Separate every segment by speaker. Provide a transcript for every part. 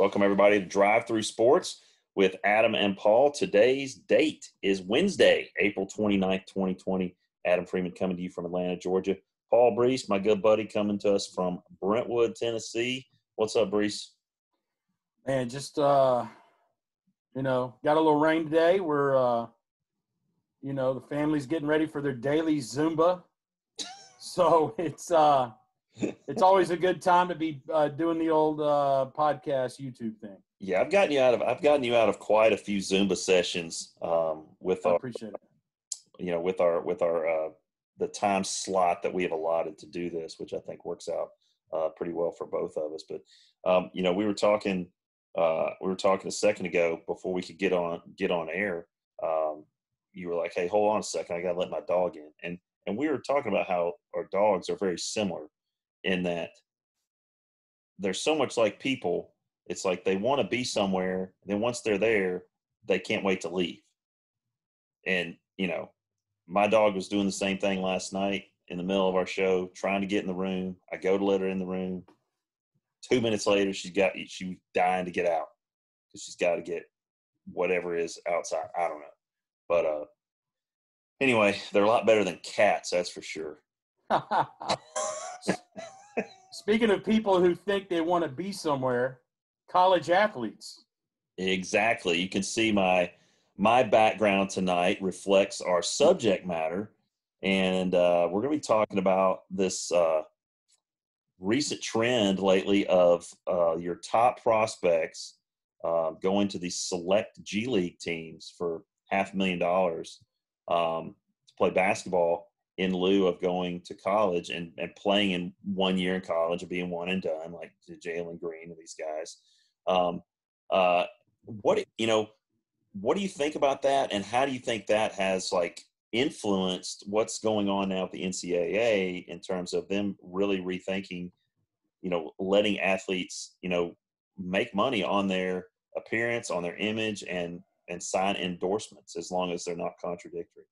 Speaker 1: Welcome, everybody, to Drive Through Sports with Adam and Paul. Today's date is Wednesday, April 29th, 2020. Adam Freeman coming to you from Atlanta, Georgia. Paul Brees, my good buddy, coming to us from Brentwood, Tennessee. What's up, Brees?
Speaker 2: Man, just, got a little rain today. We're, the family's getting ready for their daily Zumba. So it's always a good time to be doing the old podcast YouTube thing.
Speaker 1: Yeah, I've gotten you out of quite a few Zumba sessions with
Speaker 2: I
Speaker 1: our,
Speaker 2: appreciate it.
Speaker 1: with our the time slot that we have allotted to do this, which I think works out pretty well for both of us. But we were talking a second ago before we could get on air. You were like, "Hey, hold on a second, I got to let my dog in," and we were talking about how our dogs are very similar in that they're so much like people. It's like they want to be somewhere, and then once they're there, they can't wait to leave. And, my dog was doing the same thing last night in the middle of our show, trying to get in the room. I go to let her in the room. 2 minutes later, she was dying to get out because she's got to get whatever is outside. I don't know. But anyway, they're a lot better than cats, that's for sure.
Speaker 2: Speaking of people who think they want to be somewhere, college athletes.
Speaker 1: Exactly. You can see my background tonight reflects our subject matter, and we're going to be talking about this recent trend lately of your top prospects going to these select G League teams for $500,000 to play basketball in lieu of going to college and playing in 1 year in college and being one and done, like Jalen Green and these guys. What do you think about that, and how do you think that has influenced what's going on now with the NCAA in terms of them really rethinking, letting athletes, make money on their appearance, on their image, and sign endorsements as long as they're not contradictory?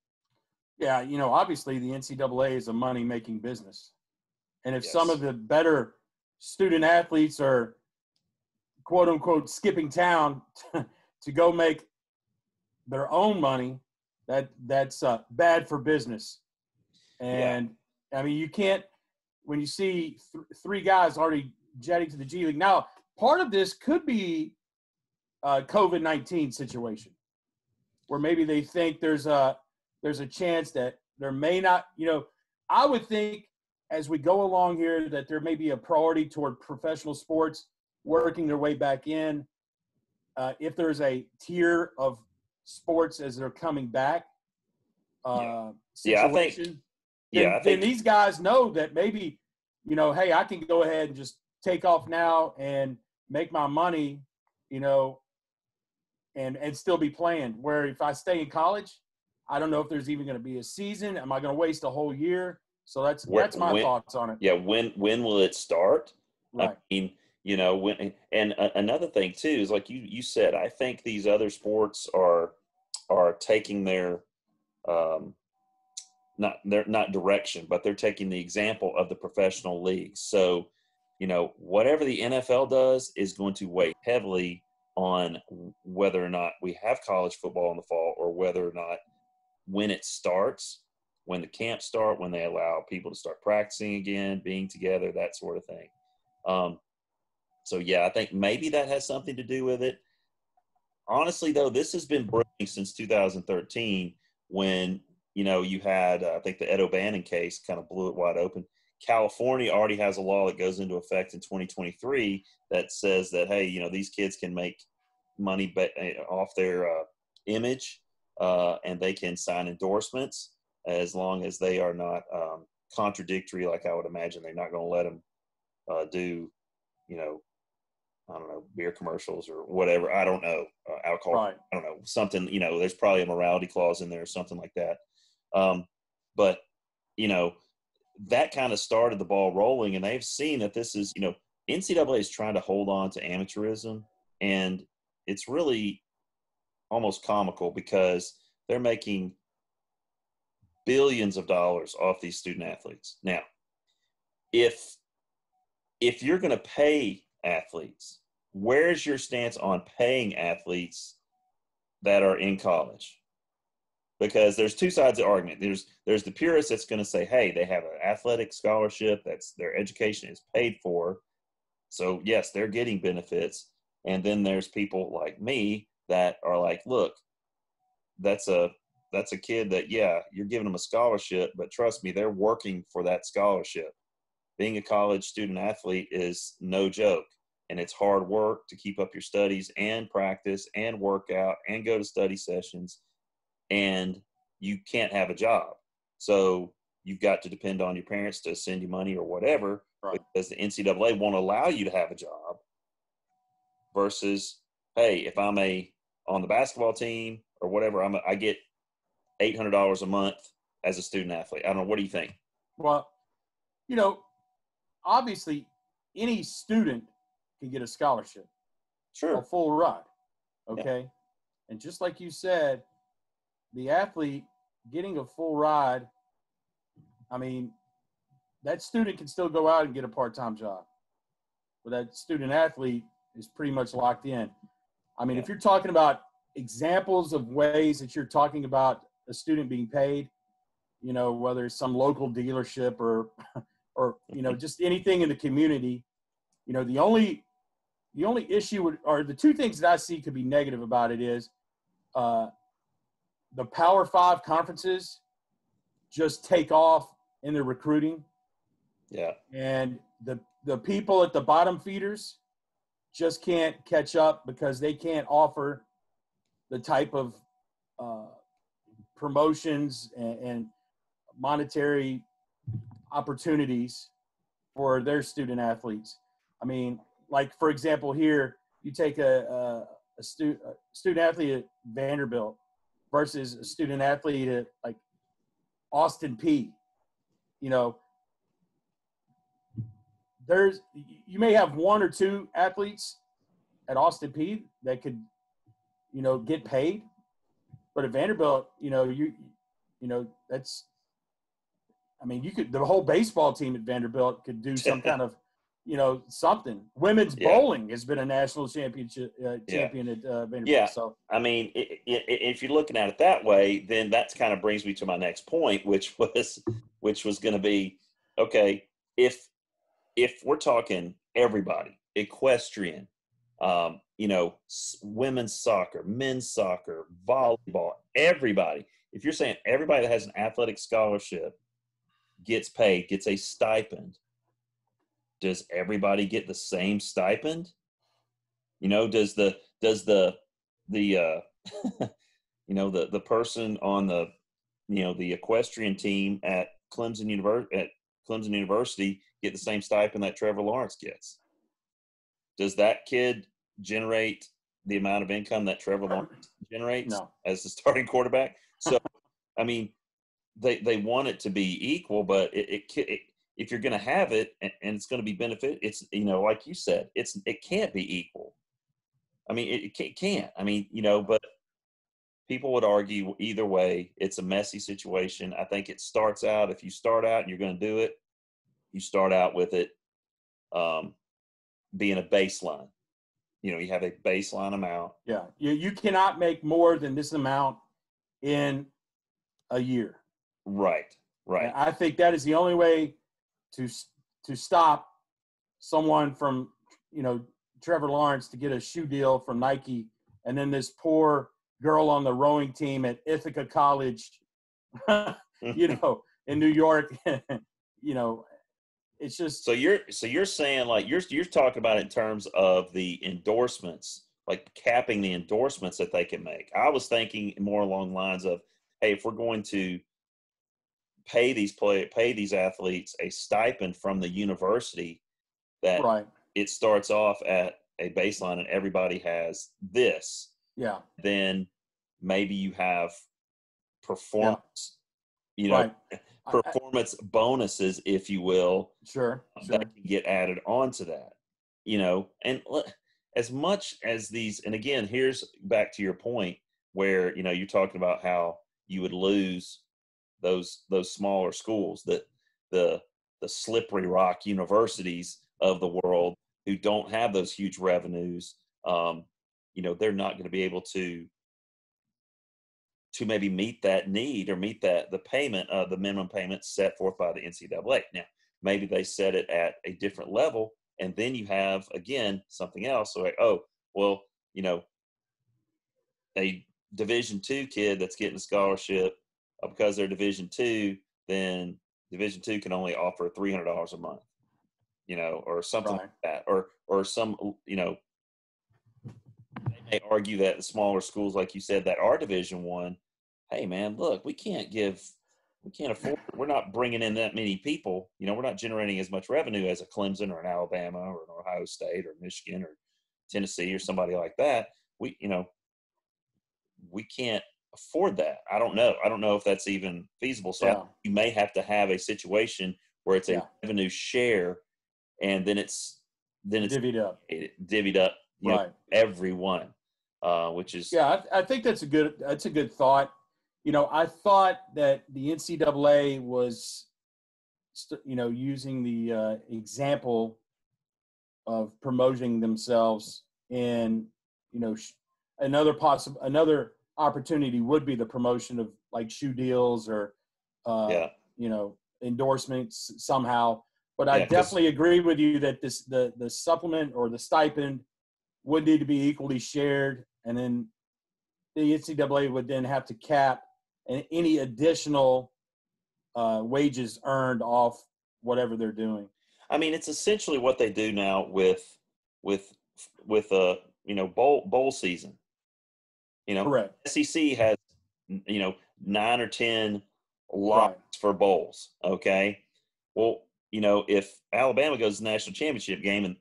Speaker 2: Yeah, obviously the NCAA is a money-making business. And if
Speaker 1: Yes.
Speaker 2: some of the better student athletes are, quote-unquote, skipping town to go make their own money, that's bad for business. And, yeah. I mean, you can't – when you see three guys already jetting to the G League. Now, part of this could be a COVID-19 situation where maybe they think there's a chance that there may not – I would think as we go along here that there may be a priority toward professional sports working their way back in. If there's a tier of sports as they're coming back situation, then these guys know that maybe, hey, I can go ahead and just take off now and make my money, and still be playing. Where if I stay in college, I don't know if there's even going to be a season. Am I going to waste a whole year? So that's my thoughts on it.
Speaker 1: Yeah. When will it start?
Speaker 2: Right.
Speaker 1: I mean, another thing too is like you said, I think these other sports are taking their not direction, but they're taking the example of the professional leagues. So, whatever the NFL does is going to weigh heavily on whether or not we have college football in the fall, or whether or not when it starts, when the camps start, when they allow people to start practicing again, being together, that sort of thing. So, yeah, I think maybe that has something to do with it. Honestly, though, this has been brewing since 2013 when, you had, I think the Ed O'Bannon case kind of blew it wide open. California already has a law that goes into effect in 2023 that says that, hey, these kids can make money off their image and they can sign endorsements as long as they are not contradictory. Like I would imagine they're not going to let them do, I don't know, beer commercials or whatever. I don't know. Alcohol. Right. I don't know. Something, there's probably a morality clause in there or something like that. But, that kind of started the ball rolling, and they've seen that this is, NCAA is trying to hold on to amateurism, and it's really almost comical because they're making billions of dollars off these student athletes. Now, if you're going to pay athletes where's your stance on paying athletes that are in college? Because there's two sides of the argument. There's the purist that's going to say, hey, they have an athletic scholarship, that's their education is paid for. So yes, they're getting benefits. And then there's people like me that are like, look, that's a kid that, yeah, you're giving them a scholarship, but trust me, they're working for that scholarship. Being a college student athlete is no joke. And it's hard work to keep up your studies and practice and work out and go to study sessions. And you can't have a job. So you've got to depend on your parents to send you money or whatever,
Speaker 2: Right.
Speaker 1: because the NCAA won't allow you to have a job. Versus, hey, if I'm on the basketball team or whatever, I get $800 a month as a student athlete. I don't know. What do you think?
Speaker 2: Well, you know, obviously any student can get a scholarship,
Speaker 1: Sure.
Speaker 2: a full ride. Okay.
Speaker 1: Yeah.
Speaker 2: And just like you said, the athlete getting a full ride, I mean, that student can still go out and get a part-time job. But that student athlete is pretty much locked in. I mean, if you're talking about examples of ways that you're talking about a student being paid, you know, whether it's some local dealership or you know, just anything in the community, you know, the only issue or the two things that I see could be negative about it is the Power 5 conferences just take off in their recruiting.
Speaker 1: Yeah.
Speaker 2: And the people at the bottom feeders just can't catch up because they can't offer the type of promotions and monetary opportunities for their student athletes. I mean, like, for example, here you take a student athlete at Vanderbilt versus a student athlete at like Austin P. You know, you may have one or two athletes at Austin P that could, you know, get paid, but at Vanderbilt, you know, that's, I mean, the whole baseball team at Vanderbilt could do some kind of, you know, something. Women's bowling has been a national champion at Vanderbilt.
Speaker 1: Yeah.
Speaker 2: So,
Speaker 1: I mean, if you're looking at it that way, then that kind of brings me to my next point, which was going to be, okay, if we're talking everybody, equestrian, you know, women's soccer, men's soccer, volleyball, everybody, if you're saying everybody that has an athletic scholarship gets paid, gets a stipend, does everybody get the same stipend? You know, does the you know, the person on the, you know, the equestrian team at Clemson University get the same stipend that Trevor Lawrence gets? Does that kid generate the amount of income that Trevor Lawrence generates as the starting quarterback? So, I mean, they want it to be equal, but if you're going to have it and it's going to be benefit, it's, you know, like you said, it can't be equal. I mean, it can't. I mean, you know, but people would argue either way. It's a messy situation. I think it starts out, if you start out and you're going to do it, you start out with it being a baseline. You know, you have a baseline amount.
Speaker 2: Yeah. You cannot make more than this amount in a year.
Speaker 1: Right. Right.
Speaker 2: And I think that is the only way to stop someone from, you know, Trevor Lawrence to get a shoe deal from Nike, and then this poor girl on the rowing team at Ithaca College, you know, in New York, you know, it's just.
Speaker 1: So you're saying, like, you're talking about it in terms of the endorsements, like capping the endorsements that they can make. I was thinking more along the lines of, hey, if we're going to pay these athletes a stipend from the university, that
Speaker 2: right.
Speaker 1: It starts off at a baseline and everybody has this.
Speaker 2: Yeah.
Speaker 1: Then maybe you have performance, you know, performance bonuses, if you will.
Speaker 2: Sure.
Speaker 1: That can get added onto that, you know, and as much as these, and again, here's back to your point where, you know, you're talking about how you would lose those smaller schools, that the Slippery Rock universities of the world who don't have those huge revenues, they're not going to be able to maybe meet that need or meet the payment of the minimum payment set forth by the NCAA. Now, maybe they set it at a different level, and then you have, again, something else. So like, a Division II kid that's getting a scholarship because they're Division II, then Division II can only offer $300 a month, or something like that, or some, they may argue that the smaller schools, like you said, that are Division I, hey man, look, we can't afford, we're not bringing in that many people, we're not generating as much revenue as a Clemson or an Alabama or an Ohio State or Michigan or Tennessee or somebody like that. We can't afford that. I don't know if that's even feasible. So you may have to have a situation where it's a revenue share, and then it's
Speaker 2: divvied up,
Speaker 1: right, everyone, which is
Speaker 2: I think that's a good thought. I thought that the NCAA was, using the example of promoting themselves, and another opportunity would be the promotion of like shoe deals or endorsements somehow. But I definitely agree with you that the supplement or the stipend would need to be equally shared, and then the NCAA would then have to cap any additional wages earned off whatever they're doing.
Speaker 1: I mean, it's essentially what they do now with bowl season.
Speaker 2: Correct.
Speaker 1: SEC has 9 or 10 lots for bowls. Okay, well, if Alabama goes to the national championship game and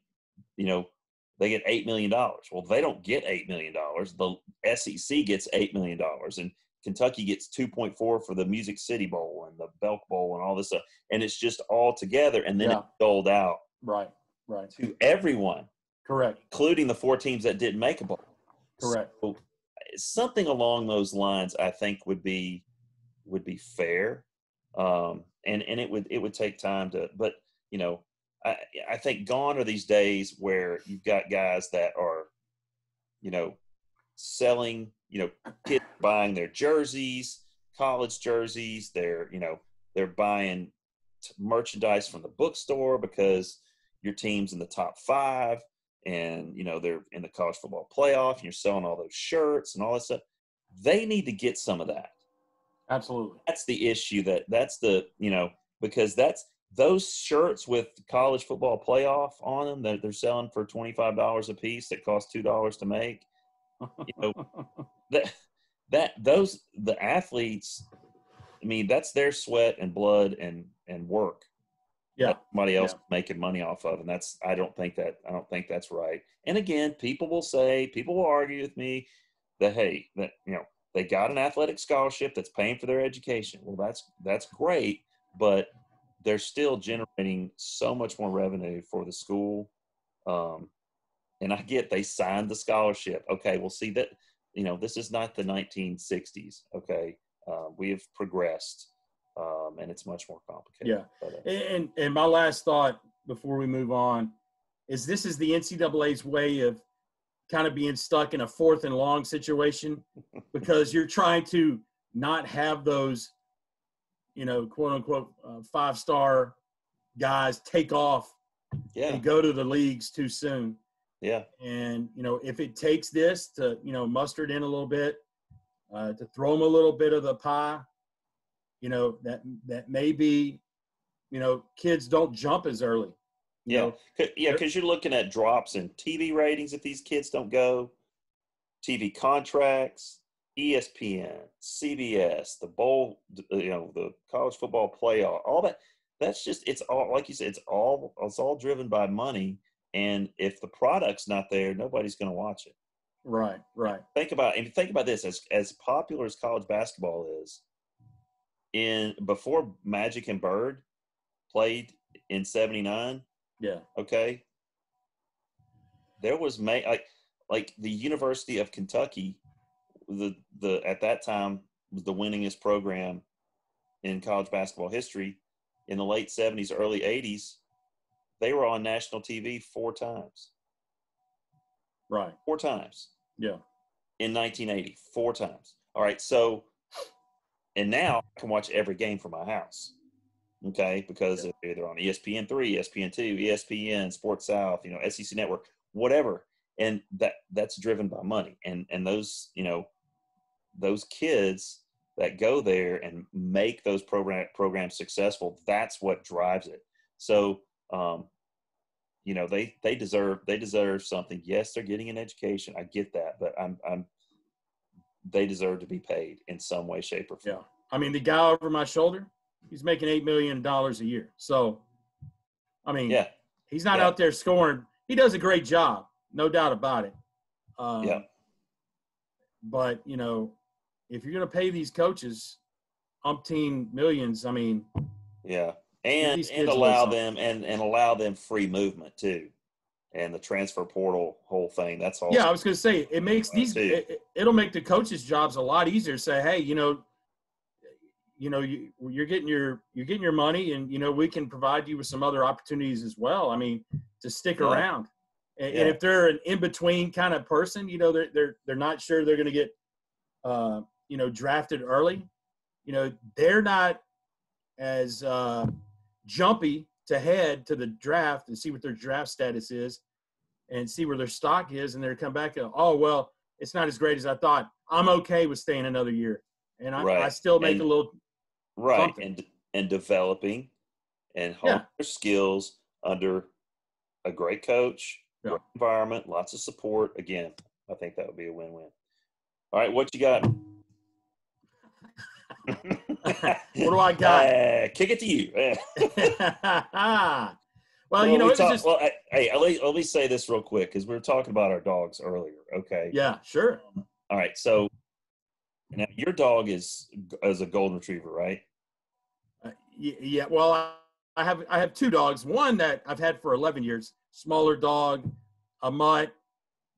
Speaker 1: they get $8 million, well, they don't get $8 million. The SEC gets $8 million, and Kentucky gets 2.4 for the Music City Bowl and the Belk Bowl and all this stuff, and it's just all together, and then it's doled out
Speaker 2: right
Speaker 1: to everyone.
Speaker 2: Correct.
Speaker 1: Including the 4 teams that didn't make a bowl.
Speaker 2: Correct.
Speaker 1: So, something along those lines, I think, would be fair, and it would take time to. But I think gone are these days where you've got guys that are, selling, kids buying their jerseys, college jerseys. They're buying merchandise from the bookstore because your team's in the top 5. And, they're in the college football playoff, and you're selling all those shirts and all that stuff. They need to get some of that.
Speaker 2: Absolutely.
Speaker 1: That's the issue because those shirts with the college football playoff on them that they're selling for $25 a piece that cost $2 to make. The athletes, I mean, that's their sweat and blood and work. Somebody else making money off of, and I don't think that's right. And again, people will argue with me that they got an athletic scholarship that's paying for their education. Well, that's great, but they're still generating so much more revenue for the school. And I get they signed the scholarship. Okay, we'll see that this is not the 1960s. Okay, we have progressed. And it's much more complicated.
Speaker 2: Yeah. And my last thought before we move on is this is the NCAA's way of kind of being stuck in a 4th and long situation because you're trying to not have those, quote unquote, 5-star guys take off and go to the leagues too soon.
Speaker 1: Yeah.
Speaker 2: And, if it takes this to, muster it in a little bit, to throw them a little bit of the pie, that may be, kids don't jump as early.
Speaker 1: Because you're looking at drops in TV ratings if these kids don't go, TV contracts, ESPN, CBS, the bowl, the college football playoff, all that. That's just, it's all, like you said, it's all driven by money. And if the product's not there, nobody's going to watch it.
Speaker 2: Right.
Speaker 1: Think about this, as popular as college basketball is, before Magic and Bird played in '79.
Speaker 2: Yeah.
Speaker 1: Okay. There was like the University of Kentucky, the at that time was the winningest program in college basketball history. In the late '70s, early '80s, They were on national TV 4 times.
Speaker 2: Right.
Speaker 1: 4 times.
Speaker 2: Yeah.
Speaker 1: In 1980, 4 times. All right. So, and now I can watch every game from my house. Okay. Because they're on ESPN3, ESPN2, ESPN, Sports South, SEC Network, whatever. And that's driven by money. And those, those kids that go there and make those programs successful, that's what drives it. So, they deserve something. Yes, they're getting an education. I get that, but they deserve to be paid in some way, shape, or form.
Speaker 2: Yeah. I mean, the guy over my shoulder, he's making $8 million a year. So, I mean, he's not out there scoring. He does a great job, no doubt about it. But, if you're going to pay these coaches umpteen millions, I mean.
Speaker 1: Yeah. And allow them free movement too. And the transfer portal whole thing. That's all.
Speaker 2: Yeah, I was going to say, it makes it'll make the coaches' jobs a lot easier. Say, hey, you're getting your money, and we can provide you with some other opportunities as well. I mean, to stick around. And if they're an in between kind of person, they're not sure they're going to get drafted early. They're not as jumpy to head to the draft and see what their draft status is and see where their stock is, and they're come back and, oh, well, it's not as great as I thought. I'm okay with staying another year. And I still make a little something.
Speaker 1: And developing and honing their skills under a great coach, great environment, lots of support. Again, I think that would be a win-win. All right, what you got?
Speaker 2: What do I got?
Speaker 1: Kick it to you.
Speaker 2: Well,
Speaker 1: let me say this real quick because we were talking about our dogs earlier. Okay.
Speaker 2: Yeah, sure.
Speaker 1: All right. So now your dog is a golden retriever, right?
Speaker 2: Yeah. Well, I have 2 dogs. One that I've had for 11 years. Smaller dog, a mutt.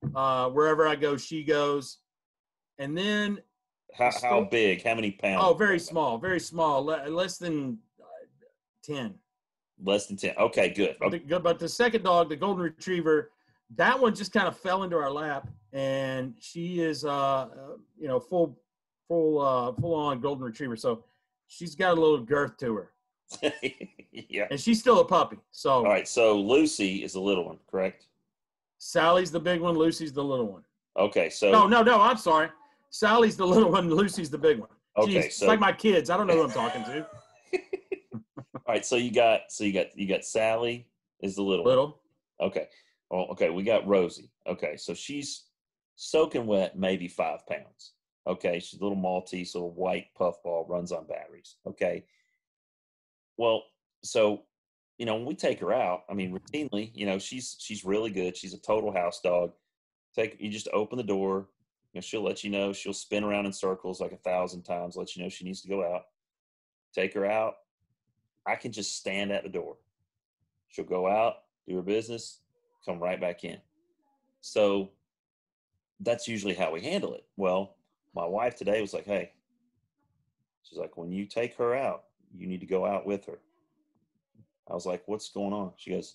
Speaker 2: Wherever I go, she goes. And then.
Speaker 1: How big? How many pounds?
Speaker 2: Oh, very small, very small. Less than 10. Less than 10.
Speaker 1: Okay, good.
Speaker 2: But the second dog, the golden retriever, that one just kind of fell into our lap, and she is full on golden retriever. So she's got a little girth to her.
Speaker 1: Yeah.
Speaker 2: And she's still a puppy. So
Speaker 1: all right. So Lucy is the little one, correct?
Speaker 2: Sally's the big one. Lucy's the little one.
Speaker 1: Okay. So
Speaker 2: no. I'm sorry. Sally's the little one. Lucy's the big one.
Speaker 1: Okay.
Speaker 2: Jeez, it's like my kids. I don't know who I'm talking to.
Speaker 1: All right. So you got Sally is the little one. Okay. Well, okay. We got Rosie. Okay. So she's soaking wet, maybe 5 pounds. Okay. She's a little Maltese, little white puffball, runs on batteries. Okay. Well, so, when we take her out, I mean, routinely, she's really good. She's a total house dog. You just open the door. She'll let you know. She'll spin around in circles like 1,000 times, let you know she needs to go out. Take her out. I can just stand at the door. She'll go out, do her business, come right back in. So that's usually how we handle it. Well, my wife today was like, hey, she's like, when you take her out, you need to go out with her. I was like, what's going on? She goes,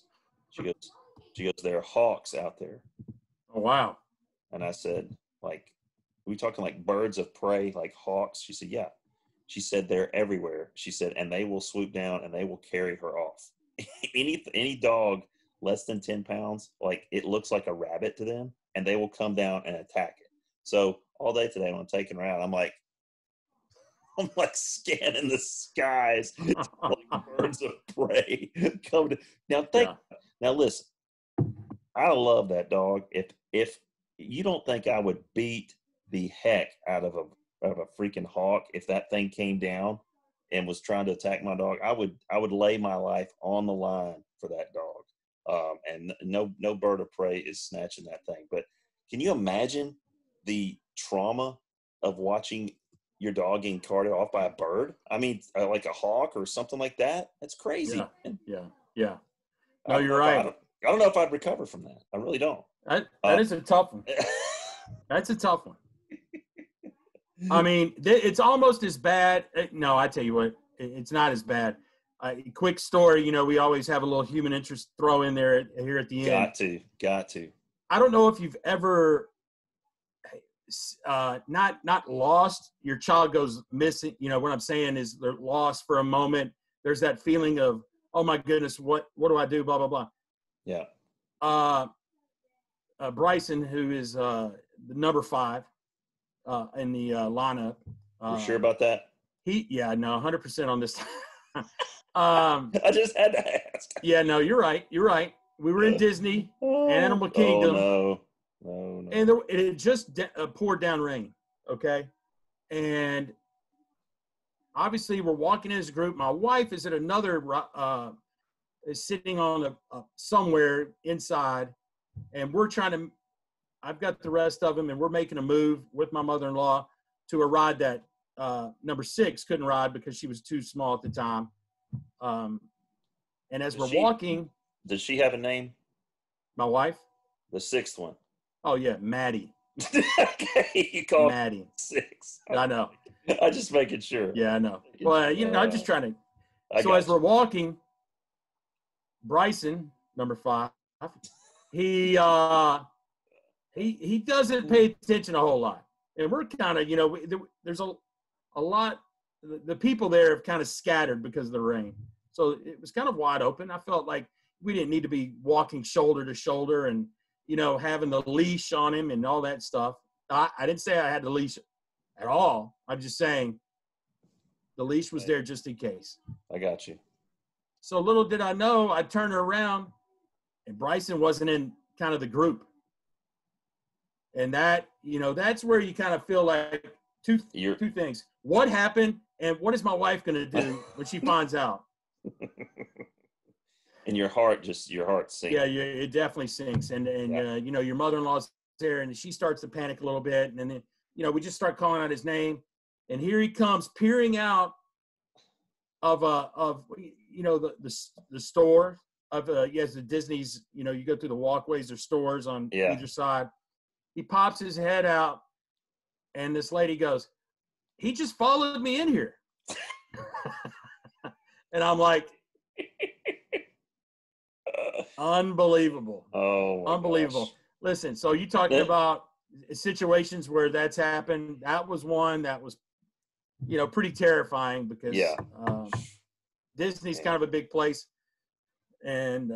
Speaker 1: there are hawks out there.
Speaker 2: Oh, wow.
Speaker 1: And I said, like, we talking like birds of prey, like hawks? She said, yeah. She said, they're everywhere. She said, and they will swoop down and they will carry her off. Any dog less than 10 pounds, like it looks like a rabbit to them, and they will come down and attack it. So all day today when I'm taking her out, I'm like scanning the skies, like birds of prey. Now listen, I love that dog. If you don't think I would beat the heck out of a freaking hawk if that thing came down and was trying to attack my dog, I would lay my life on the line for that dog. And no bird of prey is snatching that thing. But can you imagine the trauma of watching your dog getting carted off by a bird? I mean, like a hawk or something like that. That's crazy.
Speaker 2: Yeah. No, you're right.
Speaker 1: I don't know if I'd recover from that. I really don't.
Speaker 2: That is a tough one. That's a tough one. I mean, it's almost as bad. No, I tell you what, it's not as bad. quick story. You know, we always have a little human interest throw in there here at the end.
Speaker 1: Got to.
Speaker 2: I don't know if you've ever not lost. Your child goes missing. You know what I'm saying is they're lost for a moment. There's that feeling of, oh my goodness, what do I do? Blah blah blah.
Speaker 1: Yeah.
Speaker 2: Bryson, who is the number 5 in the lineup.
Speaker 1: You sure about that?
Speaker 2: 100% on this.
Speaker 1: I just had to ask.
Speaker 2: Yeah, no, you're right. We were in Disney, Animal Kingdom.
Speaker 1: No.
Speaker 2: And it just poured down rain, okay? And obviously we're walking as a group. My wife is at another is sitting on somewhere inside, and I've got the rest of them, and we're making a move with my mother-in-law to a ride that number 6 couldn't ride because she was too small at the time. And as we're walking.
Speaker 1: Does she have a name?
Speaker 2: My wife?
Speaker 1: The 6th one.
Speaker 2: Oh, yeah, Maddie.
Speaker 1: Okay, you called
Speaker 2: Maddie.
Speaker 1: 6.
Speaker 2: I know.
Speaker 1: I'm just making sure.
Speaker 2: Yeah, I know. Well, I'm just trying to. So as we're walking, Bryson, number 5, he doesn't pay attention a whole lot, and we're kind of, there's a lot. The people there have kind of scattered because of the rain, so it was kind of wide open. I felt like we didn't need to be walking shoulder to shoulder and having the leash on him and all that stuff. I didn't say I had the leash at all. I'm just saying the leash was there just in case.
Speaker 1: I got you.
Speaker 2: So little did I know, I turned around and Bryson wasn't in kind of the group. And that, that's where you kind of feel like two things. What happened and what is my wife going to do when she finds out?
Speaker 1: And your heart sinks.
Speaker 2: Yeah, it definitely sinks. And your mother-in-law's there and she starts to panic a little bit. And then, we just start calling out his name. And here he comes peering out of the store the Disney's, you go through the walkways or stores on either side. He pops his head out and this lady goes, he just followed me in here. And I'm like, unbelievable.
Speaker 1: Oh,
Speaker 2: unbelievable.
Speaker 1: Gosh.
Speaker 2: Listen, so you talking about situations where that's happened. That was one that was, pretty terrifying because Disney's kind of a big place. And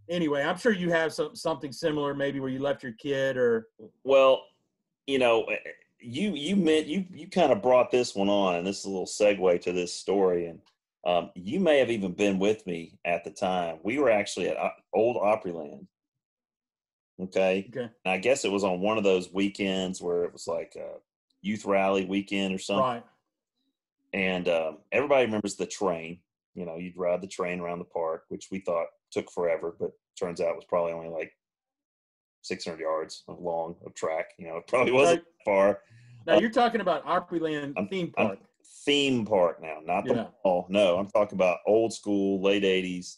Speaker 2: anyway, I'm sure you have something similar, maybe where you left your kid or.
Speaker 1: Well, you kind of brought this one on, and this is a little segue to this story. And you may have even been with me at the time. We were actually at Old Opryland. Okay.
Speaker 2: And
Speaker 1: I guess it was on one of those weekends where it was like a youth rally weekend or something.
Speaker 2: Right.
Speaker 1: And everybody remembers the train. You'd ride the train around the park, which we thought took forever, but turns out it was probably only like 600 yards long of track. It probably wasn't far.
Speaker 2: Now you're talking about Opryland theme park.
Speaker 1: Theme park now, not the mall. No, I'm talking about old school, late 80s.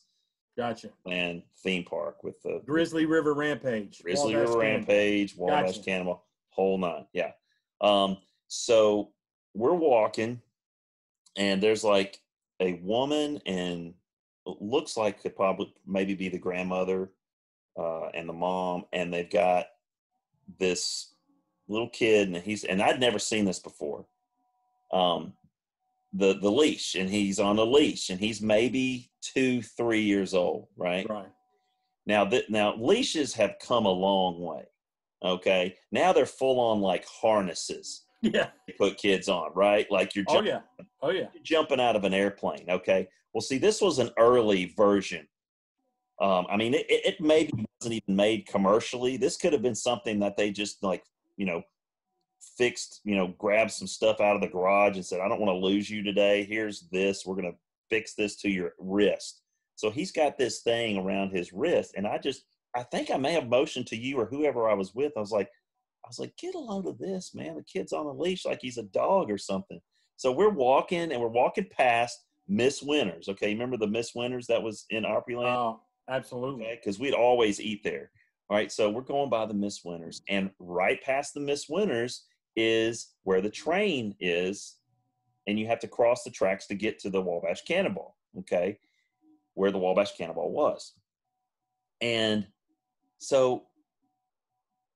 Speaker 2: Gotcha.
Speaker 1: And theme park with the
Speaker 2: Grizzly River Rampage.
Speaker 1: Wabash Cannonball, whole 9. Yeah. So we're walking, and there's like a woman, and it looks like could probably maybe be the grandmother and the mom, and they've got this little kid, and I'd never seen this before. The leash, and he's on a leash, and he's maybe 2-3 years old, right?
Speaker 2: Right.
Speaker 1: Now leashes have come a long way. Okay, now they're full on like harnesses.
Speaker 2: Yeah.
Speaker 1: To put kids on, right? Like you're jumping out of an airplane. Okay. Well, see, this was an early version. It maybe wasn't even made commercially. This could have been something that they just fixed, grabbed some stuff out of the garage and said, I don't want to lose you today. Here's this. We're going to fix this to your wrist. So he's got this thing around his wrist. And I think I may have motioned to you or whoever I was with. I was like, get a load of this, man. The kid's on a leash like he's a dog or something. So we're walking past Miss Winters. Okay. Remember the Miss Winters that was in Opryland?
Speaker 2: Oh, absolutely.
Speaker 1: Okay, because we'd always eat there. All right. So we're going by the Miss Winters, and right past the Miss Winters is where the train is. And you have to cross the tracks to get to the Wabash Cannonball. okay, where the Wabash Cannonball was. And so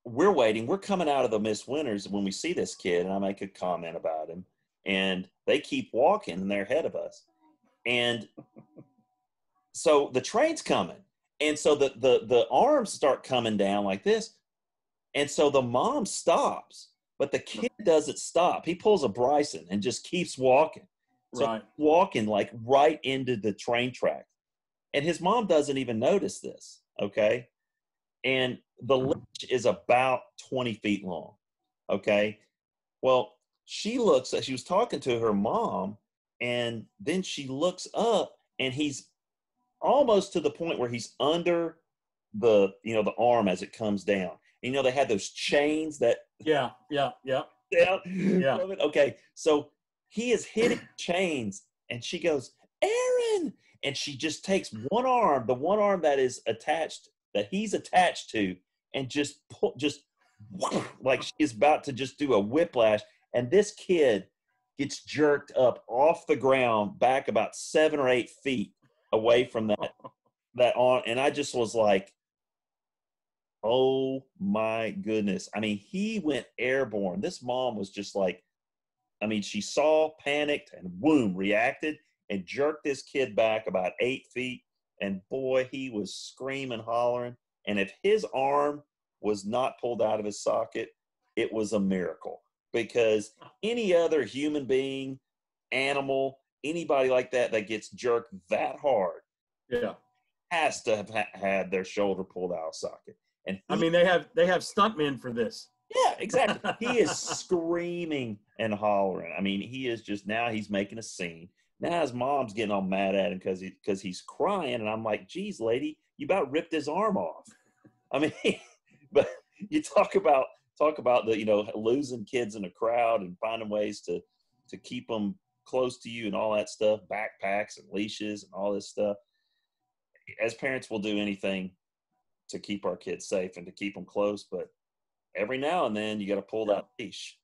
Speaker 1: we're waiting. We're coming out of the Miss Winters when we see this kid, and I make a comment about him. And they keep walking, and they're ahead of us. And so the train's coming. And so the arms start coming down like this. And so the mom stops, but the kid doesn't stop. He pulls a Bryson and just keeps walking. So
Speaker 2: Right.
Speaker 1: walking like right into the train track. And his mom doesn't even notice this, okay? And the ledge is about 20 feet long, okay? Well, she was talking to her mom, and then she looks up, and he's almost to the point where he's under the arm as it comes down. And, they had those chains that
Speaker 2: Yeah.
Speaker 1: down. Okay, so he is hitting chains, and she goes, Aaron, and she just takes one arm, the one arm that he's attached to, and just like she's about to just do a whiplash, and this kid gets jerked up off the ground back about 7 or 8 feet away from that arm, and I just was like, oh my goodness. I mean, he went airborne. This mom was just like, I mean, she saw, panicked, and boom, reacted and jerked this kid back about 8 feet. And boy, he was screaming, hollering. And if his arm was not pulled out of his socket, it was a miracle, because any other human being, animal, anybody like that gets jerked that hard, has to have had their shoulder pulled out of socket. And
Speaker 2: I mean, they have stuntmen for this.
Speaker 1: Yeah, exactly. He is screaming and hollering. I mean, he is just, now he's making a scene. Now his mom's getting all mad at him because he's crying, and I'm like, geez, lady, you about ripped his arm off. I mean, but you talk about the losing kids in a crowd and finding ways to keep them close to you and all that stuff, backpacks and leashes and all this stuff. As parents, we'll do anything to keep our kids safe and to keep them close, but every now and then you got to pull that leash.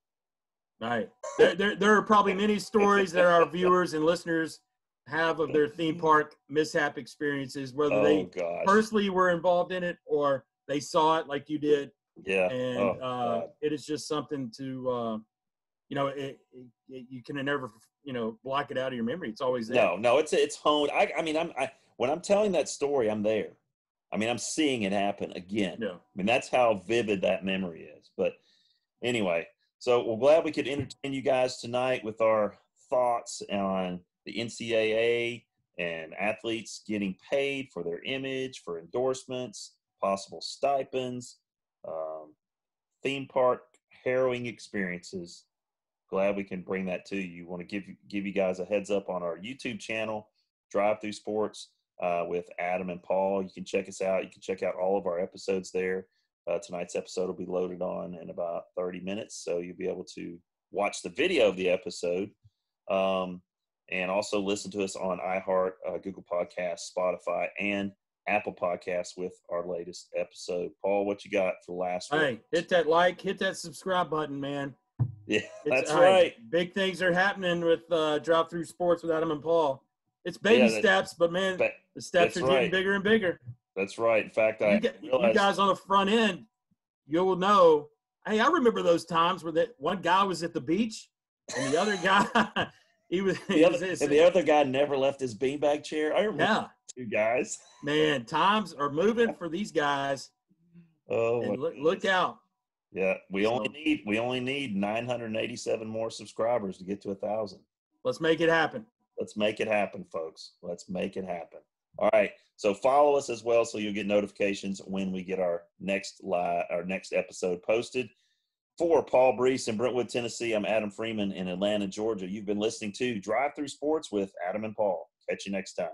Speaker 2: Right. There are probably many stories that our viewers and listeners have of their theme park mishap experiences, whether they personally were involved in it or they saw it like you did.
Speaker 1: Yeah.
Speaker 2: And it is just something to, you can never, block it out of your memory. It's always there.
Speaker 1: No, it's honed. I mean, when I'm telling that story, I'm there. I mean, I'm seeing it happen again.
Speaker 2: Yeah.
Speaker 1: I mean, that's how vivid that memory is. But anyway, so we're glad we could entertain you guys tonight with our thoughts on the NCAA and athletes getting paid for their image, for endorsements, possible stipends, theme park harrowing experiences. Glad we can bring that to you. Want to give you guys a heads up on our YouTube channel, Drive Through Sports. With Adam and Paul. You can check us out. You can check out all of our episodes there. Tonight's episode will be loaded on in about 30 minutes, so you'll be able to watch the video of the episode, and also listen to us on iHeart, Google Podcasts, Spotify, and Apple Podcasts with our latest episode. Paul, what you got for last week?
Speaker 2: Hey, hit that like, hit that subscribe button, man.
Speaker 1: Yeah, that's right.
Speaker 2: Big things are happening with Drive Through Sports with Adam and Paul. It's baby steps, but man, the steps are getting bigger and bigger.
Speaker 1: That's right. In fact,
Speaker 2: you guys on the front end, you will know. Hey, I remember those times where that one guy was at the beach and the other guy,
Speaker 1: the other guy never left his beanbag chair. I remember two guys.
Speaker 2: Man, times are moving for these guys.
Speaker 1: Oh,
Speaker 2: and look out!
Speaker 1: Yeah, we only need 987 more subscribers to get to 1,000.
Speaker 2: Let's make it happen.
Speaker 1: Let's make it happen, folks. Let's make it happen. All right. So follow us as well, so you'll get notifications when we get our next episode posted. For Paul Brees in Brentwood, Tennessee, I'm Adam Freeman in Atlanta, Georgia. You've been listening to Drive Through Sports with Adam and Paul. Catch you next time.